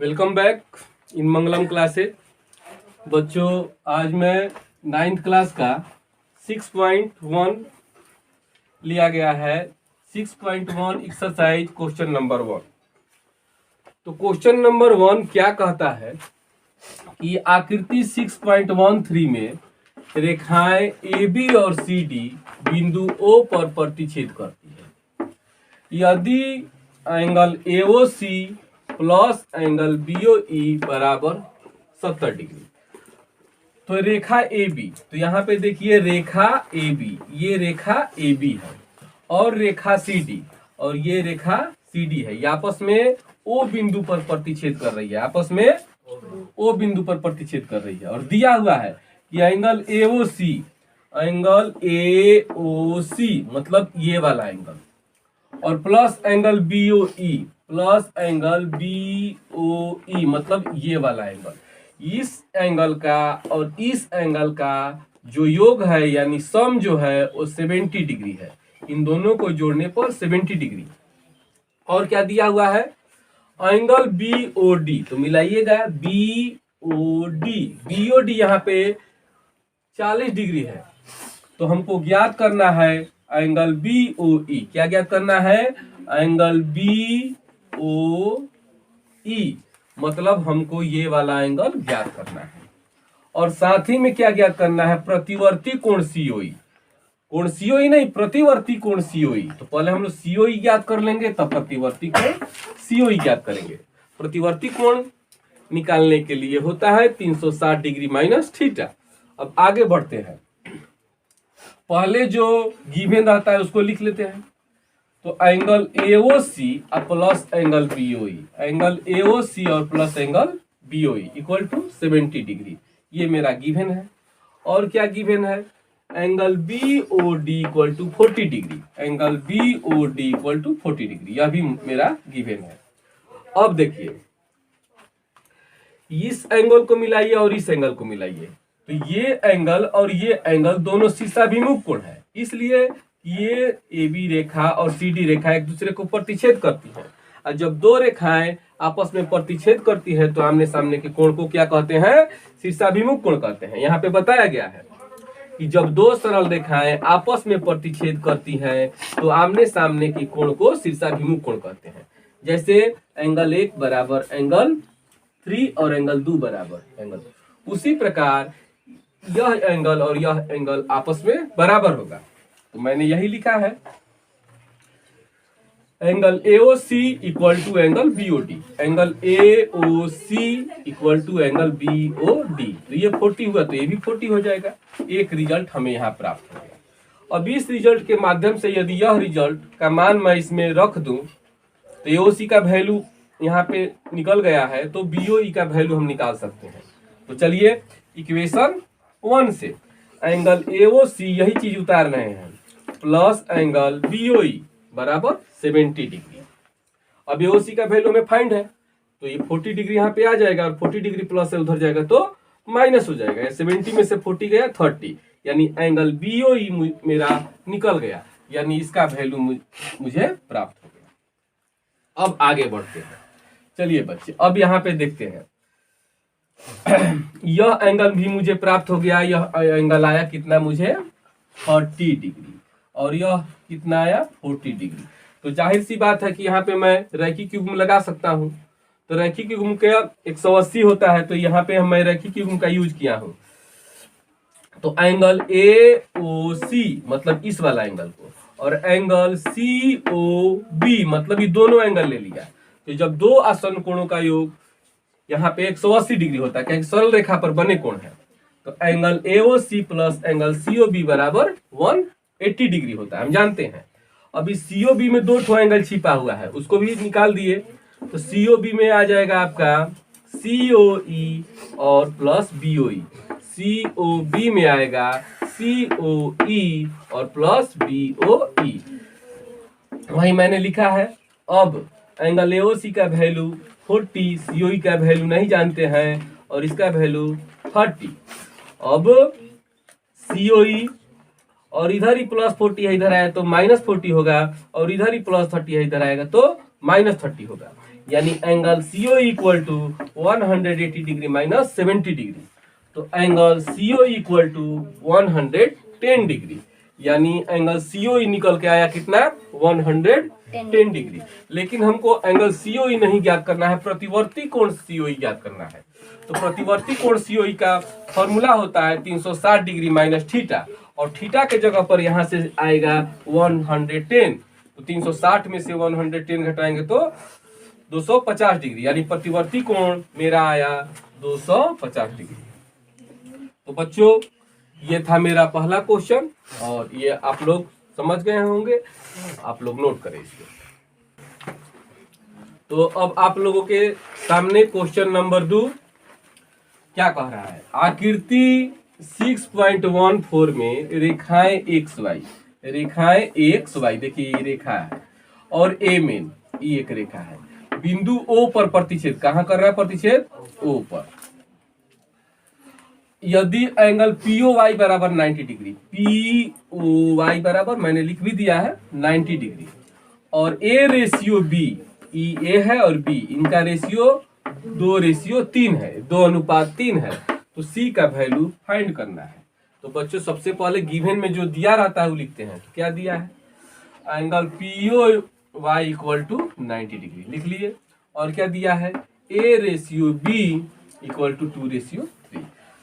Welcome back in Mangalam classes. बच्चों, आज मैं 9th क्लास का 6.1 लिया गया है। 6.1 एक्सरसाइज क्वेश्चन नंबर 1। तो क्वेश्चन नंबर 1 क्या कहता है कि आकृति 6.13 में रेखाएं AB और CD बिंदु O पर प्रतिच्छेद करती है। यदि angle AOC plus angle BOE बराबर 70 डिग्री, तो रेखा AB, तो यहाँ पे देखिए रेखा AB, ये रेखा AB है और रेखा CD, और ये रेखा CD है। ये आपस में O बिंदु पर प्रतिच्छेद कर रही है, आपस में O बिंदु पर प्रतिच्छेद कर रही है। और दिया हुआ है कि एंगल AOC, एंगल AOC मतलब ये वाला एंगल, और plus angle BOE, plus angle BOE मतलब ये वाला एंगल, इस एंगल का और इस एंगल का जो योग है यानी सम जो है वो 70 डिग्री है। इन दोनों को जोड़ने पर 70 डिग्री। और क्या दिया हुआ है, एंगल BOD, तो मिलाइएगा BOD यहाँ पे 40 डिग्री है। तो हमको ज्ञात करना है एंगल BOE। क्या ज्ञात करना है, एंगल BOE मतलब हमको ये वाला एंगल ज्ञात करना है। और साथ ही में क्या ज्ञात करना है, प्रतिवर्ती कोण COE। कोण COE नहीं, प्रतिवर्ती कोण COE। तो पहले हम लोग COE ज्ञात कर लेंगे, तब प्रतिवर्ती कोण COE ज्ञात करेंगे। प्रतिवर्ती कोण निकालने के लिए होता है 360 डिग्री माइनस थीटा। अब आगे बढ़ते हैं, पहले जो गिवन रहता है उसको लिख लेते हैं। तो एंगल AOC और plus angle BOE, angle AOC और plus angle BOE equal to 70 degree, ये मेरा गिवन है। और क्या गिवन है, angle BOD equal to 40 degree, angle BOD equal to 40 degree, यह भी मेरा गिवन है। अब देखिए, इस एंगल को मिलाइए और इस एंगल को मिलाइए, तो ये एंगल और ये एंगल दोनों शीर्षाभिमुख कोण है, इसलिए ये AB रेखा और CD रेखा एक दूसरे को प्रतिच्छेद करती है। और जब दो रेखाएं आपस में प्रतिच्छेद करती है तो आमने सामने के कोण को क्या कहते हैं, शीर्षाभिमुख कोण कहते हैं। यहाँ पे बताया गया है कि जब दो सरल रेखाएं आपस में प्रतिच्छेद करती हैं तो आमने सामने के कोण को शीर्षाभिमुख कोण कहते हैं। जैसे एंगल 1 बराबर एंगल 3 और एंगल 2 बराबर एंगल, उसी प्रकार यह एंगल और यह एंगल आपस में बराबर होगा। तो मैंने यही लिखा है, angle AOC equal to angle BOD, angle AOC equal to angle BOD। तो ये 40 हुआ तो ये भी 40 हो जाएगा। एक रिजल्ट हमें यहाँ प्राप्त हो गया। अब इस रिजल्ट के माध्यम से यदि यह रिजल्ट का मान मैं इसमें रख दूं तो AOC का वैल्यू यहाँ पे निकल गया है, तो BOE का वैल्यू हम निकाल सकते हैं। तो चलिए इक्वेशन 1 से एंगल AOC यही चीज उतार रहे हैं, प्लस एंगल BOE बराबर 70 डिग्री। अब AOC का वैल्यू हमें फाइंड है, तो ये 40 डिग्री यहाँ पे आ जाएगा और 40 डिग्री प्लस से उधर जाएगा तो माइनस हो जाएगा। 70 में से 40 गया 30, यानी एंगल BOE मेरा निकल गया, यानी इसका वैल्यू मुझे प्राप्त हो गया। अब आगे बढ़ते हैं। चलिए बच्चे, अब यहाँ पे देखते हैं, यह एंगल भी मुझे प्राप्त हो गया। यह एंगल आया कितना मुझे, 30 डिग्री, और यह कितना आया, 40 डिग्री। तो जाहिर सी बात है कि यहाँ पे मैं रैखिक युग्म लगा सकता हूँ। तो रैखिक युग्म का 180 होता है, तो यहाँ पे मैं रैखिक युग्म का यूज किया हूँ। तो एंगल AOC मतलब इस वाला एंगल को, और एंगल COB मतलब ये दोनों एंगल ले लिया। तो जब दो आसन्न कोणों का योग यहाँ पे 180 डिग्री होता है, क्योंकि सरल रेखा पर बने कोण है, तो angle AOC plus angle COB बराबर 180 डिग्री होता है, हम जानते हैं। अभी COB में दो ठो एंगल छिपा हुआ है, उसको भी निकाल दिए। तो COB में आ जाएगा आपका COE और प्लस BOE, COB में आएगा COE और प्लस BOE, वही मैंने लिखा है। अब एंगल AOC का वैल्यू 40, COE का वैल्यू नहीं जानते हैं, और इसका वैल्यू 30। अब COE और इधर ही प्लस 40 है, इधर आया तो माइनस 40 होगा, और इधर ही प्लस 30 है, इधर आएगा तो -30 होगा, यानी angle CO equal to 180 degree minus 70 degree. तो angle CO equal to 110 degree, यानी एंगल COE निकल के आया कितना, 110 डिग्री। लेकिन हमको एंगल COE नहीं ज्ञात करना है, प्रतिवर्ती कोण COE ज्ञात करना है। तो प्रतिवर्ती कोण COE का फॉर्मूला होता है 360 डिग्री माइनस थीटा, और थीटा के जगह पर यहाँ से आएगा 110। तो 360 में से 110 घटाएंगे तो 250 डिग्री, यानी प्रतिवर्ती कोण मेरा आया 250 डिग्री। तो बच्चों ये था मेरा पहला क्वेश्चन, और ये आप लोग समझ गए होंगे, आप लोग नोट करें इसको। तो अब आप लोगों के सामने क्वेश्चन नंबर 2 क्या कह रहा है। आकृति 6.14 में रेखाएं XY देखिए ये रेखा है, और ए मेन ये एक रेखा है, बिंदु O पर प्रतिच्छेद, कहाँ कर रहा है प्रतिच्छेद, O पर। यदि एंगल POY बराबर 90 डिग्री, POY बराबर मैंने लिख भी दिया है 90 डिग्री, और A रेशियो B, A है और B इनका रेशियो 2:3 है, 2:3 है। तो C का वैल्यू फाइंड करना है। तो बच्चों सबसे पहले गिवन में जो दिया रहता है वो लिखते हैं। तो क्या दिया है, angle POY equal to 90 degree लिख लिए, और क्या दिया है, A ratio B equal to 2:3।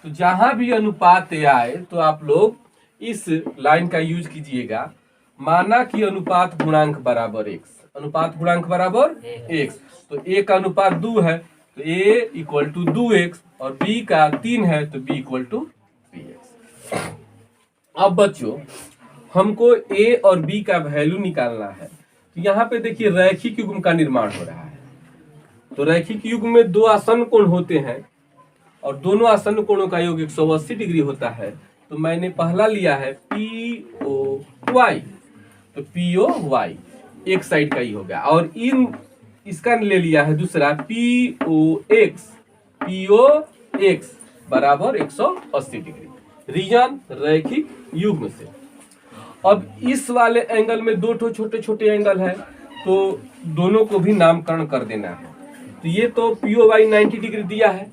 तो जहां भी अनुपात आए तो आप लोग इस लाइन का यूज कीजिएगा। माना कि अनुपात गुणांक बराबर x, अनुपात गुणांक बराबर x, तो a का अनुपात 2 है तो a इक्वल टू 2x, और b का 3 है तो b इक्वल टू 3x। अब बच्चों हमको a और b का वैल्यू निकालना है। तो यहाँ पे देखिए रैखिक युग्म का निर्माण हो रहा है। तो रैखिक युग्म में दो आसन्न कोण होते हैं, और दोनों आसन्न कोणों का योग 180 डिग्री होता है। तो मैंने पहला लिया है POY, तो POY एक साइड का ही हो गया, और इसका ले लिया है दूसरा POX बराबर 180 डिग्री, रीजन रैखिक युग्म से। अब इस वाले एंगल में दो छोटे छोटे एंगल है, तो दोनों को भी नामकरण कर देना है। तो ये तो POY 90 डिग्री दिया है,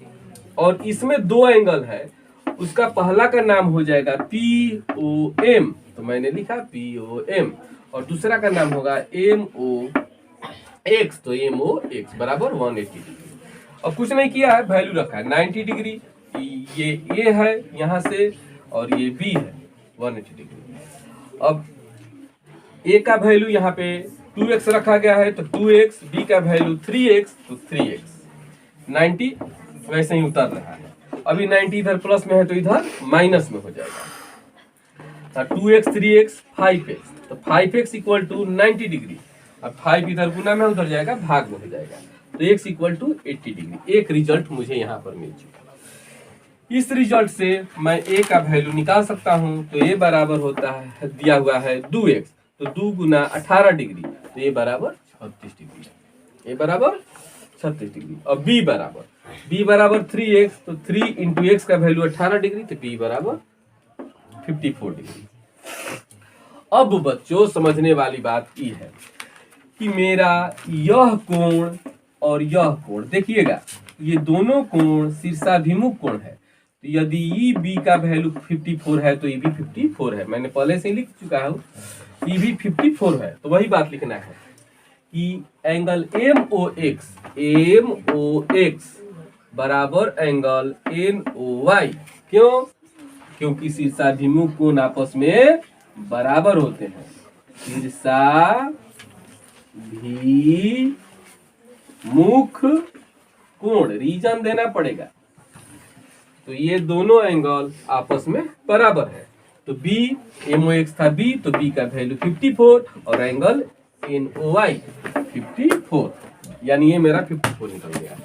और इसमें दो एंगल है, उसका पहला का नाम हो जाएगा POM, तो मैंने लिखा POM, और दूसरा का नाम होगा MOX, तो MOX बराबर 180 डिग्री। अब कुछ नहीं किया है, वैल्यू रखा है 90 डिग्री, ये A है यहाँ से, और ये B है 180 डिग्री। अब A का वैल्यू यहाँ पे 2x रखा गया है, तो 2x, B का वैल्यू 3x, तो 3x, 90 वैसे ही उतर रहा है। अभी 90 इधर प्लस में है तो इधर माइनस में हो जाएगा। 2x 3x 5x, तो 5x इक्वल टू 90 डिग्री। अब 5 इधर गुना में उधर जाएगा, भाग में हो जाएगा, तो x इक्वल टू 80 डिग्री। एक रिजल्ट मुझे यहाँ पर मिल चुका। इस रिजल्ट से मैं a का वैल्यू निकाल सकता हूँ। तो a बराबर होता है, दिया हुआ है 2x, तो 2 गुना 18 डिग्री, तो a बराबर 36 डिग्री, a बराबर 36 डिग्री। और b बराबर 3x, तो 3 इंटू x का वैल्यू 18 डिग्री, तो b बराबर 54 डिग्री। अब बच्चों समझने वाली बात ये है कि मेरा यह कोण और यह कोण, देखिएगा ये दोनों कोण शीर्षाभिमुख कोण है। तो यदि EB का वैल्यू 54 है तो EB 54 है, मैंने पहले से ही लिख चुका हूँ, EB 54 है। तो वही बात लिखना है कि एंगल MOX बराबर एंगल NOY। क्यों? क्योंकि शीर्षाभिमुख कोण आपस में बराबर होते हैं। शीर्षाभिमुख कोण, रीजन देना पड़ेगा। तो ये दोनों एंगल आपस में बराबर है। तो B, MOX था B, तो B का वैल्यू 54, और एंगल NOY 54, यानी ये मेरा 54 निकल गया।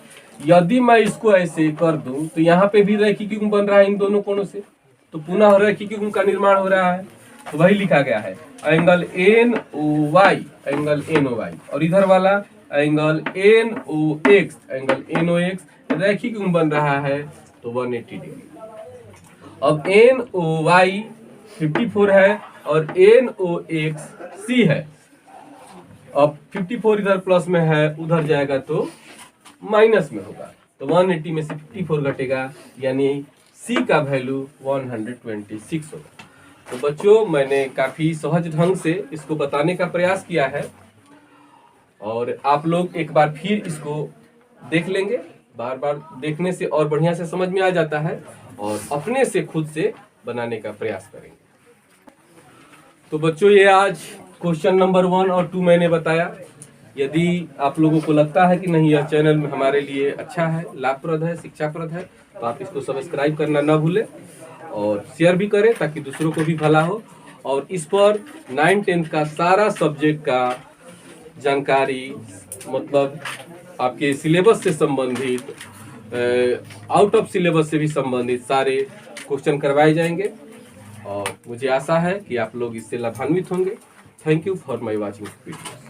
यदि मैं इसको ऐसे कर दूं तो यहाँ पे भी रैखिक युग्म बन रहा है इन दोनों कोणों से, तो पुनः रैखिक युग्म का निर्माण हो रहा है। तो वही लिखा गया है एंगल NOY, और इधर वाला एंगल NOX रैखिक युग्म बन रहा है, तो 180 डिग्री। अब NOY 54 है और NOX C है, अब 54 इधर प्लस में है, उधर जाएगा तो माइनस में होगा, तो 180 में से 54 घटेगा, यानी C का वैल्यू 126 होगा। तो बच्चों मैंने काफ़ी सहज ढंग से इसको बताने का प्रयास किया है, और आप लोग एक बार फिर इसको देख लेंगे। बार बार देखने से और बढ़िया से समझ में आ जाता है, और अपने से खुद से बनाने का प्रयास करेंगे। तो बच्चों ये आज क्वेश्चन नंबर 1 और 2 मैंने बताया। यदि आप लोगों को लगता है कि नहीं यह चैनल में हमारे लिए अच्छा है, लाभप्रद है, शिक्षाप्रद है, तो आप इसको सब्सक्राइब करना ना भूलें और शेयर भी करें ताकि दूसरों को भी भला हो। और इस पर 9-10 का सारा सब्जेक्ट का जानकारी, मतलब आपके सिलेबस से संबंधित, आउट ऑफ सिलेबस से भी संबंधित सारे क्वेश्चन करवाए जाएंगे, और मुझे आशा है कि आप लोग इससे लाभान्वित होंगे। Thank you for my watching video.